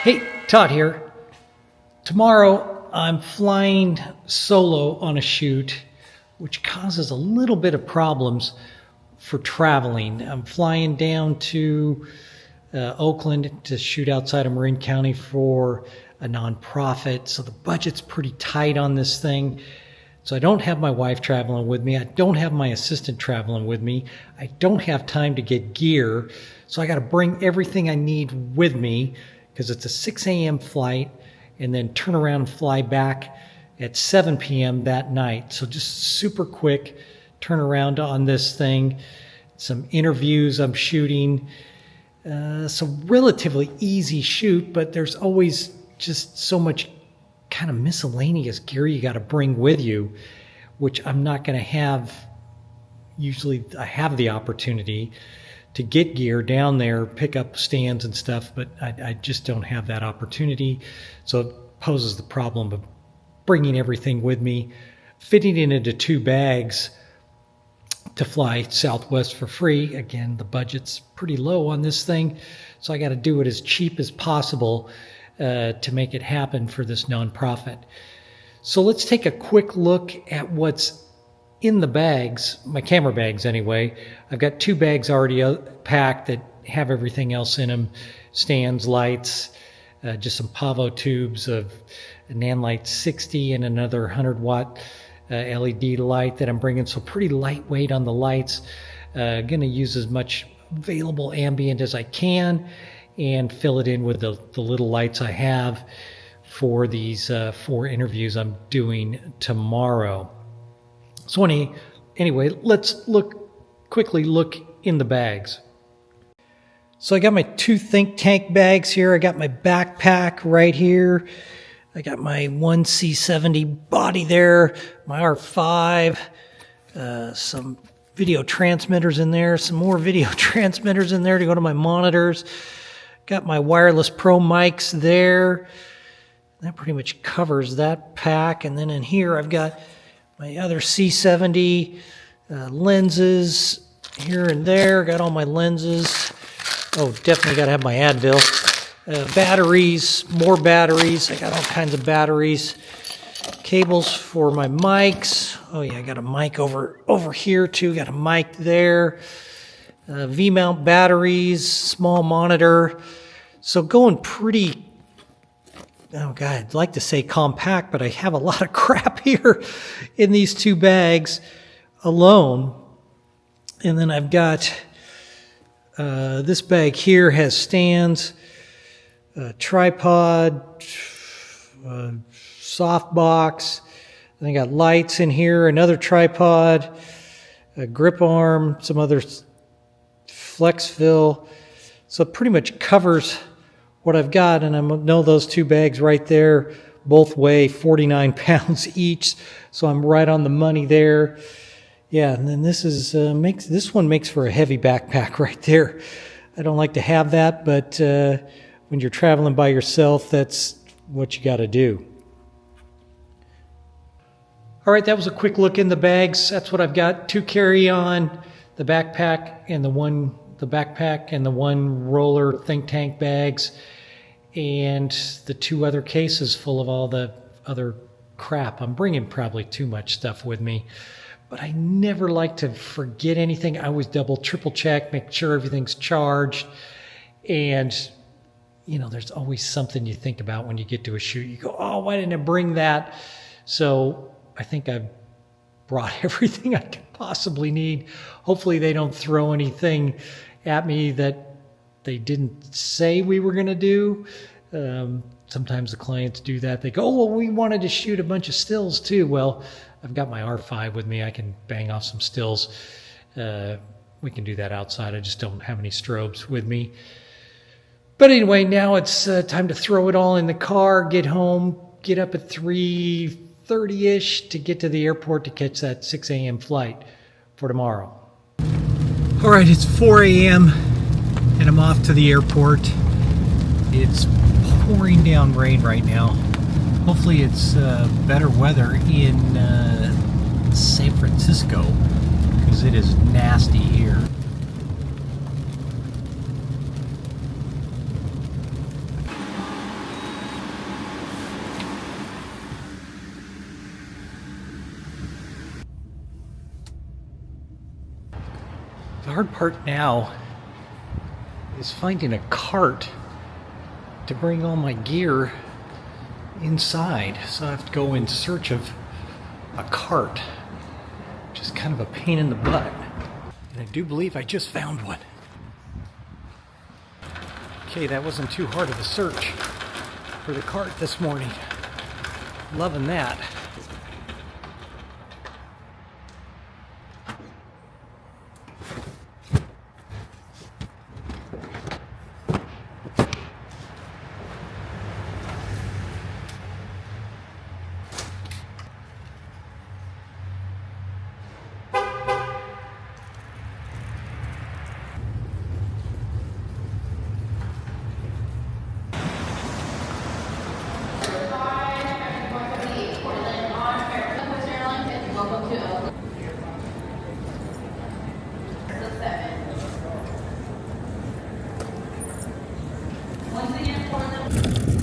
Hey, Todd here. Tomorrow I'm flying solo on a shoot, which causes a little bit of problems for traveling. I'm flying down to Oakland to shoot outside of Marin County for a nonprofit, so the budget's pretty tight on this thing. So I don't have my wife traveling with me. I don't have my assistant traveling with me. I don't have time to get gear, so I got to bring everything I need with me because it's a 6 a.m. flight and then turn around and fly back at 7 p.m. that night. So just super quick turnaround on this thing. Some interviews I'm shooting. So relatively easy shoot, but there's always just so much kind of miscellaneous gear you got to bring with you, which I'm not going to have. Usually I have the opportunity to get gear down there, pick up stands and stuff, but I just don't have that opportunity. So it poses the problem of bringing everything with me, fitting it into 2 bags to fly Southwest for free. Again, the budget's pretty low on this thing, so I got to do it as cheap as possible to make it happen for this nonprofit. So let's take a quick look at what's in the bags, my camera bags anyway. I've got 2 bags already packed that have everything else in them. Stands, lights, just some Pavo tubes of a Nanlite 60 and another 100-watt LED light that I'm bringing. So pretty lightweight on the lights. Going to use as much available ambient as I can and fill it in with the little lights I have for these 4 interviews I'm doing tomorrow. So anyway, let's quickly look in the bags. So I got my 2 think tank bags here. I got my backpack right here. I got my 1C70 body there, my R5, some video transmitters in there, some more video transmitters in there to go to my monitors. Got my wireless pro mics there. That pretty much covers that pack. And then in here I've got my other C70 lenses here and there. Got all my lenses. Oh, definitely got to have my Advil. Batteries, more batteries. I got all kinds of batteries. Cables for my mics. Oh yeah, I got a mic over here too. Got a mic there. V-mount batteries, small monitor. So going pretty, oh God, I'd like to say compact, but I have a lot of crap here in these 2 bags alone. And then I've got this bag here has stands, tripod, softbox. And I got lights in here, another tripod, a grip arm, some other flex fill. So it pretty much covers what I've got, and I know those 2 bags right there both weigh 49 pounds each, so I'm right on the money there. Yeah, and then this one makes for a heavy backpack right there. I don't like to have that, but when you're traveling by yourself, that's what you got to do. All right, that was a quick look in the bags. That's what I've got: 2 carry-on, the backpack and the 1 roller think tank bags, and the 2 other cases full of all the other crap. I'm bringing probably too much stuff with me, but I never like to forget anything. I always double, triple check, make sure everything's charged. And, you know, there's always something you think about when you get to a shoot. You go, oh, why didn't I bring that? So I think I've brought everything I could possibly need. Hopefully they don't throw anything at me that they didn't say we were going to do. Sometimes the clients do that. They go, oh, well, we wanted to shoot a bunch of stills too. Well, I've got my R5 with me. I can bang off some stills. We can do that outside. I just don't have any strobes with me. But anyway, now it's time to throw it all in the car, get home, get up at 3:30-ish to get to the airport to catch that 6 a.m. flight for tomorrow. All right, it's 4 a.m. and I'm off to the airport. It's pouring down rain right now. Hopefully it's better weather in San Francisco, because it is nasty here. The hard part now is finding a cart to bring all my gear inside. So I have to go in search of a cart, which is kind of a pain in the butt. And I do believe I just found one. Okay, that wasn't too hard of a search for the cart this morning. Loving that.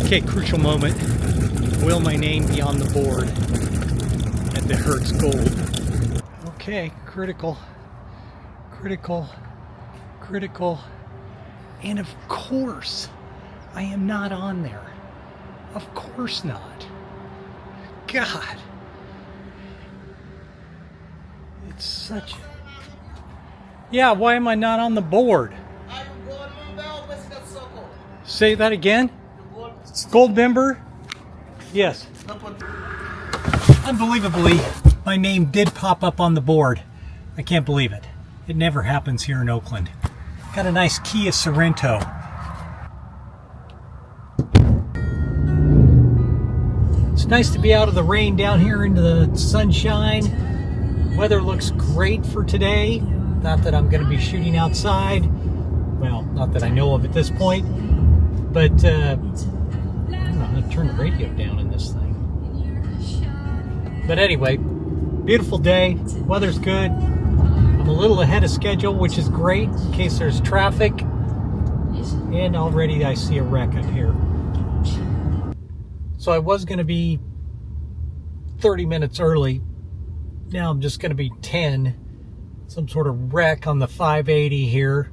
Okay, crucial moment. Will my name be on the board at the Hertz Gold? Okay, critical, and of course, I am not on there. Of course not. God. It's such... Yeah, why am I not on the board? Say that again? Gold member? Yes. Unbelievably, my name did pop up on the board. I can't believe it. It never happens here in Oakland. Got a nice Kia Sorento. It's nice to be out of the rain down here into the sunshine. Weather looks great for today. Not that I'm going to be shooting outside. Well, not that I know of at this point. But, I'm going to turn the radio down in this thing. But anyway, beautiful day. Weather's good. I'm a little ahead of schedule, which is great in case there's traffic. And already I see a wreck up here. So I was going to be 30 minutes early. Now I'm just going to be 10. Some sort of wreck on the 580 here,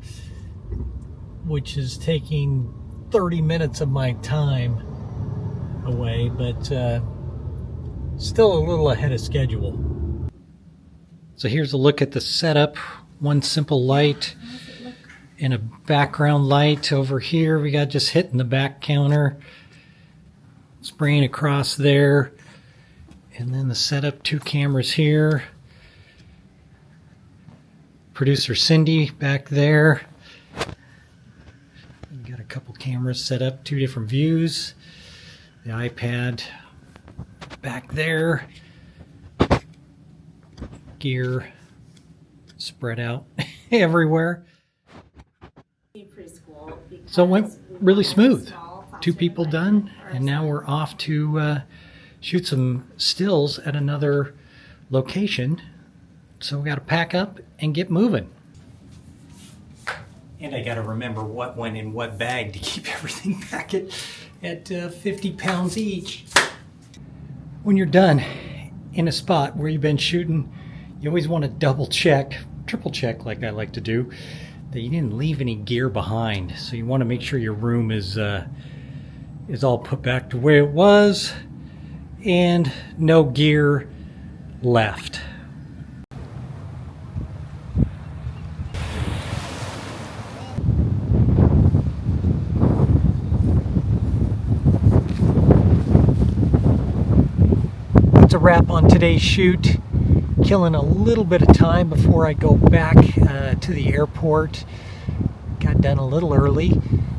which is taking 30 minutes of my time away, but still a little ahead of schedule. So here's a look at the setup. One simple light and a background light over here. We got just hitting the back counter, spraying across there, and then the setup, 2 cameras here. Producer Cindy back there. Got a couple cameras set up, 2 different views. The iPad back there. Gear spread out everywhere. So it went really smooth. 2 people done, and now we're off to shoot some stills at another location. So we got to pack up and get moving. And I got to remember what went in what bag to keep everything back at 50 pounds each. When you're done in a spot where you've been shooting, you always want to double check, triple check like I like to do, that you didn't leave any gear behind. So you want to make sure your room is all put back to where it was and no gear left. A wrap on today's shoot. Killing a little bit of time before I go back to the airport. Got done a little early,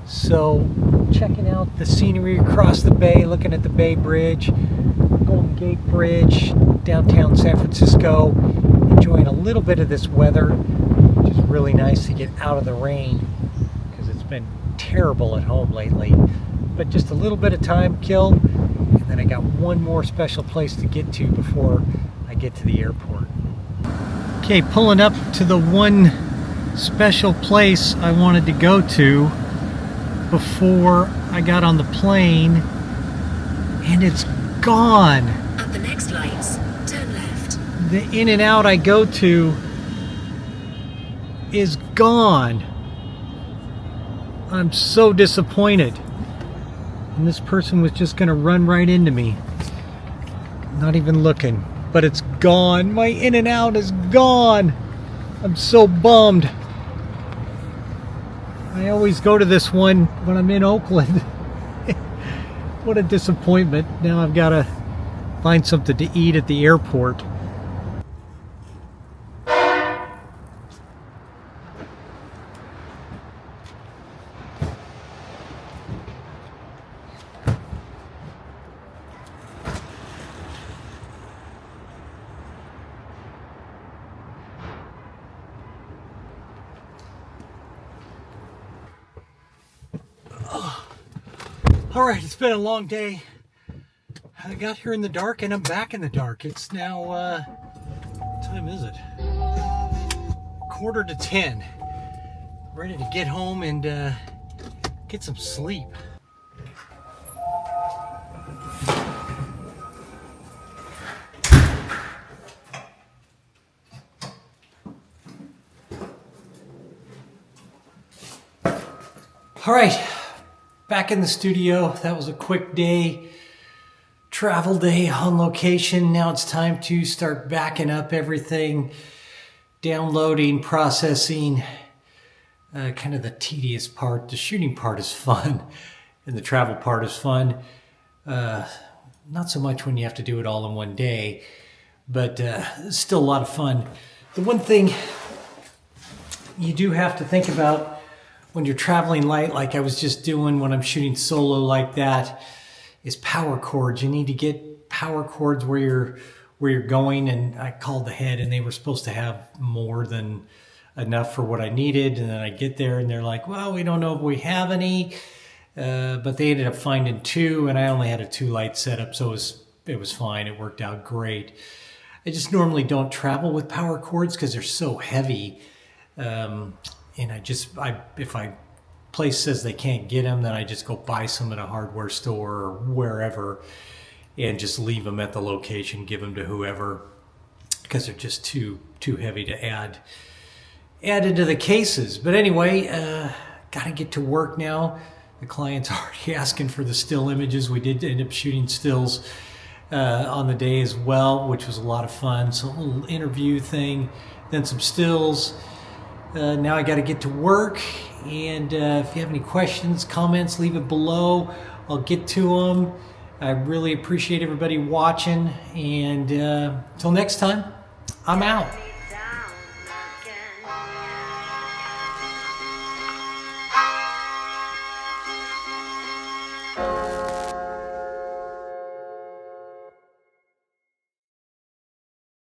so checking out the scenery across the bay, looking at the Bay Bridge, Golden Gate Bridge, downtown San Francisco, enjoying a little bit of this weather, which is really nice to get out of the rain because it's been terrible at home lately. But just a little bit of time killed. And then I got one more special place to get to before I get to the airport. Okay, pulling up to the one special place I wanted to go to before I got on the plane, and it's gone. At the next lights, turn left. The In-N-Out I go to is gone. I'm so disappointed. And this person was just gonna run right into me. Not even looking, but it's gone. My In-N-Out is gone. I'm so bummed. I always go to this one when I'm in Oakland. What a disappointment. Now I've got to find something to eat at the airport. All right, it's been a long day. I got here in the dark and I'm back in the dark. It's now, what time is it? 9:45. Ready to get home and get some sleep. All right. Back in the studio. That was a quick day, travel day on location. Now it's time to start backing up everything, downloading, processing, kind of the tedious part. The shooting part is fun and the travel part is fun. Not so much when you have to do it all in one day, but it's still a lot of fun. The one thing you do have to think about when you're traveling light, like I was just doing when I'm shooting solo like that, is power cords. You need to get power cords where you're going. And I called the head and they were supposed to have more than enough for what I needed. And then I get there and they're like, well, we don't know if we have any, but they ended up finding 2 and I only had a 2 light setup. So it was fine. It worked out great. I just normally don't travel with power cords because they're so heavy. And if a place says they can't get them, then I just go buy some at a hardware store or wherever and just leave them at the location, give them to whoever, because they're just too heavy to add into the cases. But anyway, gotta get to work now. The client's already asking for the still images. We did end up shooting stills on the day as well, which was a lot of fun. So a little interview thing, then some stills. Now I got to get to work, and if you have any questions, comments, leave it below. I'll get to them. I really appreciate everybody watching, and until next time, I'm out.